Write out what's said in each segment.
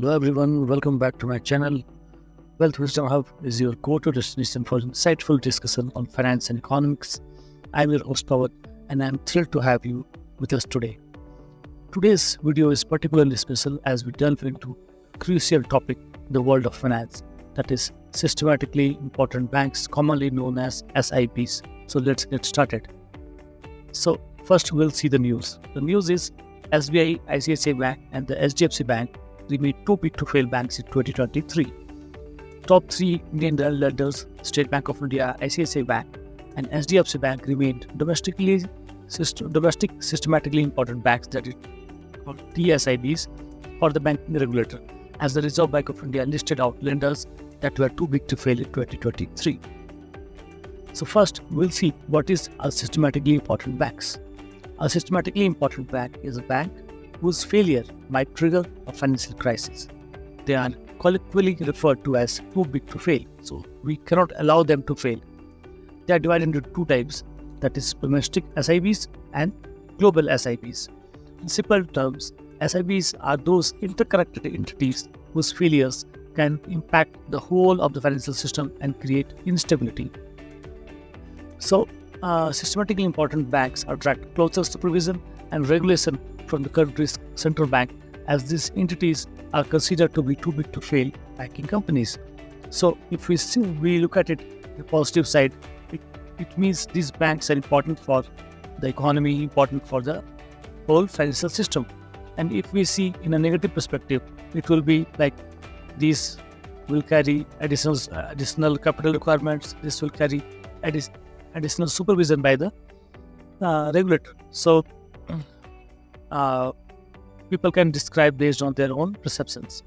Hello everyone, welcome back to my channel. WealthWisdomHub is your go-to destination for insightful discussion on finance and economics. I'm your host Pawan and I'm thrilled to have you with us today. Today's video is particularly special as we delve into a crucial topic in the world of finance, that is systematically important banks, commonly known as SIBs. So let's get started. So first we'll see the news. The news is Sbi Icici Bank and the HDFC Bank remained too big to fail banks in 2023. Top three Indian lenders, State Bank of India, ICICI Bank, and HDFC Bank remained domestic systematically important banks, that is called SIBs, for the banking regulator, as the Reserve Bank of India listed out lenders that were too big to fail in 2023. So first, we'll see what is a systematically important banks. A systematically important bank is a bank whose failure might trigger a financial crisis. They are colloquially referred to as too big to fail, so we cannot allow them to fail. They are divided into two types, that is domestic SIBs and global SIBs. In simple terms, SIBs are those interconnected entities whose failures can impact the whole of the financial system and create instability. So, systematically important banks attract closer supervision and regulation from the country's central bank, as these entities are considered to be too big to fail banking companies. So if we look at it the positive side, it means these banks are important for the economy, important for the whole financial system. And if we see in a negative perspective, it will be like these will carry additional capital requirements. This will carry additional supervision by the regulator. So people can describe based on their own perceptions.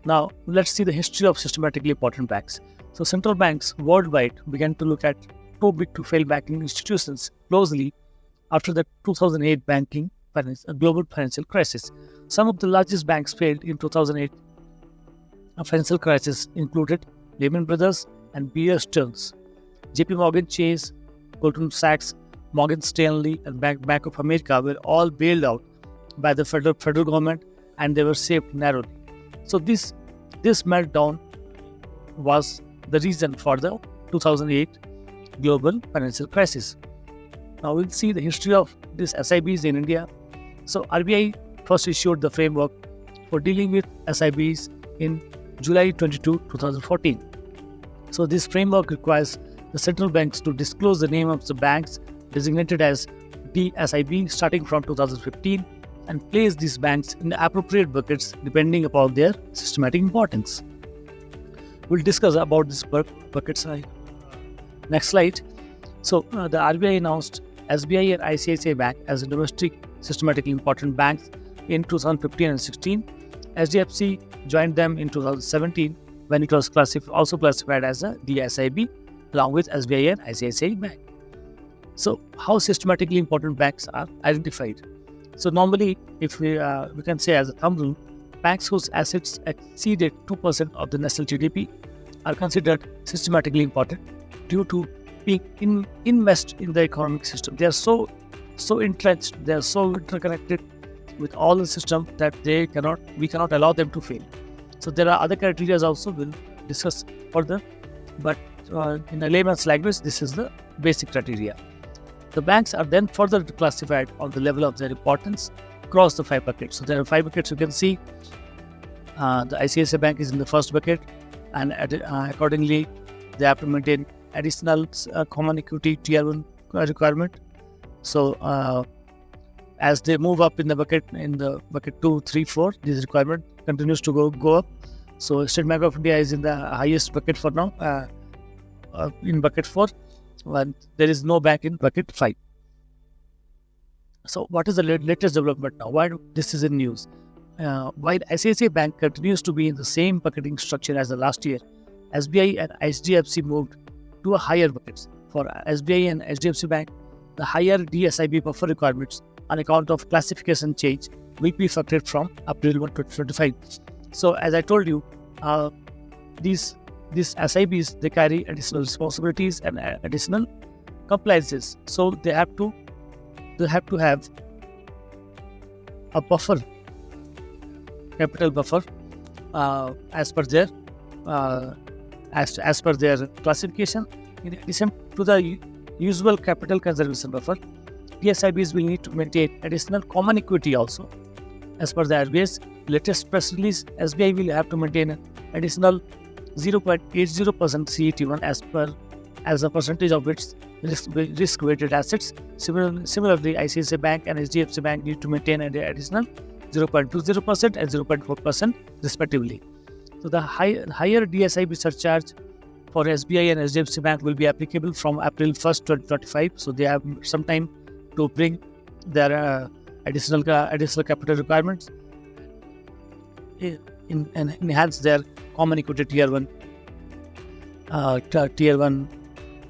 Now, let's see the history of systematically important banks. So central banks worldwide began to look at too big to fail banking institutions closely after the 2008 global financial crisis. Some of the largest banks failed in 2008 financial crisis included Lehman Brothers and Bear Stearns. JP Morgan Chase, Goldman Sachs, Morgan Stanley, and Bank of America were all bailed out by the federal government, and they were saved narrowly. So this meltdown was the reason for the 2008 global financial crisis. Now we'll see the history of these SIBs in India. So RBI first issued the framework for dealing with SIBs in July 22, 2014. So this framework requires the central banks to disclose the name of the banks designated as DSIB starting from 2015 and place these banks in the appropriate buckets depending upon their systematic importance. We'll discuss about this bucket slide. Next slide. So the RBI announced SBI and ICICI Bank as domestic systematically important banks in 2015 and 16. HDFC joined them in 2017 when it was also classified as a DSIB along with SBI and ICICI Bank. So how systematically important banks are identified? So normally, if we can say as a thumb rule, banks whose assets exceeded 2% of the national GDP are considered systematically important due to being invested in the economic system. They are so entrenched, they are so interconnected with all the system that we cannot allow them to fail. So there are other criteria also we'll discuss further, but in a layman's language, this is the basic criteria. The banks are then further classified on the level of their importance across the 5 buckets. So there are 5 buckets you can see. The ICICI Bank is in the first bucket, and accordingly they have to maintain additional common equity tier 1 requirement. So as they move up in the bucket 2, 3, 4, this requirement continues to go up. So State Bank of India is in the highest bucket for now, in bucket 4. And there is no bank in bucket 5. So what is the latest development now? Why this is in news? While ICICI Bank continues to be in the same bucketing structure as the last year, SBI and HDFC moved to a higher buckets. For SBI and HDFC Bank, the higher DSIB buffer requirements on account of classification change will be effective from April 1, 2025. So as I told you, these SIBs, they carry additional responsibilities and additional compliances. So they have to have a buffer, capital buffer, as per their as per their classification. In addition to the usual capital conservation buffer, SIBs will need to maintain additional common equity also. As per the RBI's latest press release, SBI will have to maintain an additional 0.80% CET1 as a percentage of its risk-weighted assets. Similarly, ICICI Bank and HDFC Bank need to maintain an additional 0.20% and 0.4% respectively. So the higher DSIB surcharge for SBI and HDFC Bank will be applicable from April 1st, 2025. So they have some time to bring their additional capital requirements and enhance their common equity tier 1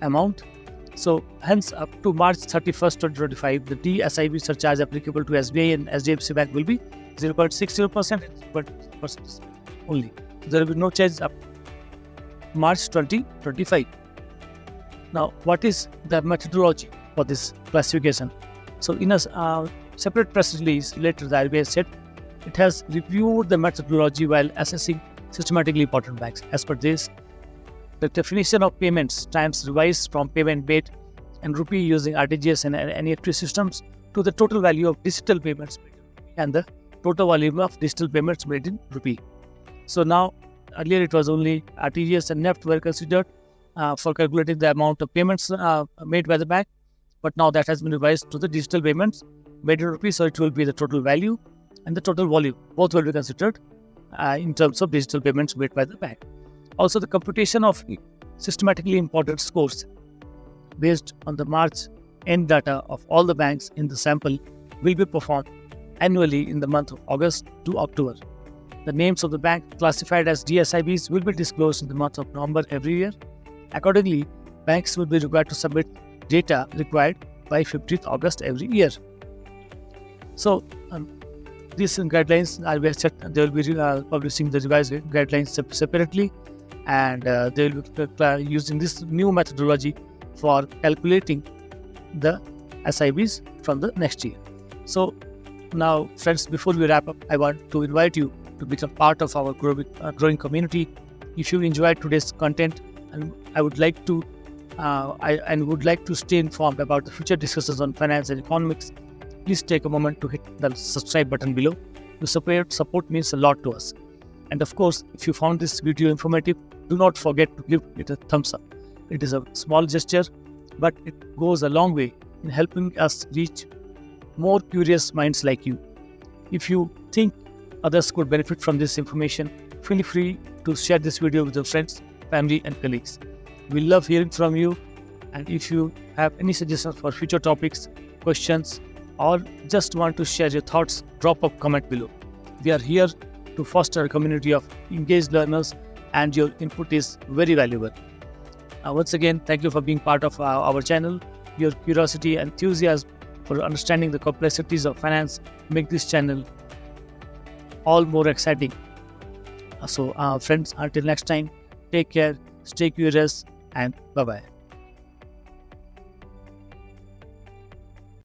amount. So hence up to March 31st, 2025, the DSIB surcharge applicable to SBI and HDFC Bank will be 0.60% and 0.1% only. So there will be no change up March 2025. Now, what is the methodology for this classification? So in a separate press release later, the RBI said it has reviewed the methodology while assessing systematically important banks. As per this, the definition of payments times revised from payment made in rupee using RTGS and NEFT systems to the total value of digital payments and the total volume of digital payments made in rupee. So now, earlier it was only RTGS and NEFT were considered for calculating the amount of payments made by the bank, but now that has been revised to the digital payments made in rupee, so it will be the total value and the total volume. Both will be considered in terms of digital payments made by the bank. Also, the computation of systematically important scores based on the March end data of all the banks in the sample will be performed annually in the month of August to October. The names of the bank classified as DSIBs will be disclosed in the month of November every year. Accordingly, banks will be required to submit data required by 15th August every year. So, these guidelines are they will be publishing the revised guidelines separately, and they will be using this new methodology for calculating the SIBs from the next year. So now, friends, before we wrap up, I want to invite you to become part of our growing community. If you enjoyed today's content, and I would like to stay informed about the future discussions on finance and economics, please take a moment to hit the subscribe button below. Your support means a lot to us. And of course, if you found this video informative, do not forget to give it a thumbs up. It is a small gesture, but it goes a long way in helping us reach more curious minds like you. If you think others could benefit from this information, feel free to share this video with your friends, family, and colleagues. We love hearing from you, and if you have any suggestions for future topics, questions, or just want to share your thoughts, drop a comment below. We are here to foster a community of engaged learners, and your input is very valuable. Once again, thank you for being part of our channel. Your curiosity and enthusiasm for understanding the complexities of finance make this channel all more exciting. So friends, until next time, take care, stay curious, and bye-bye.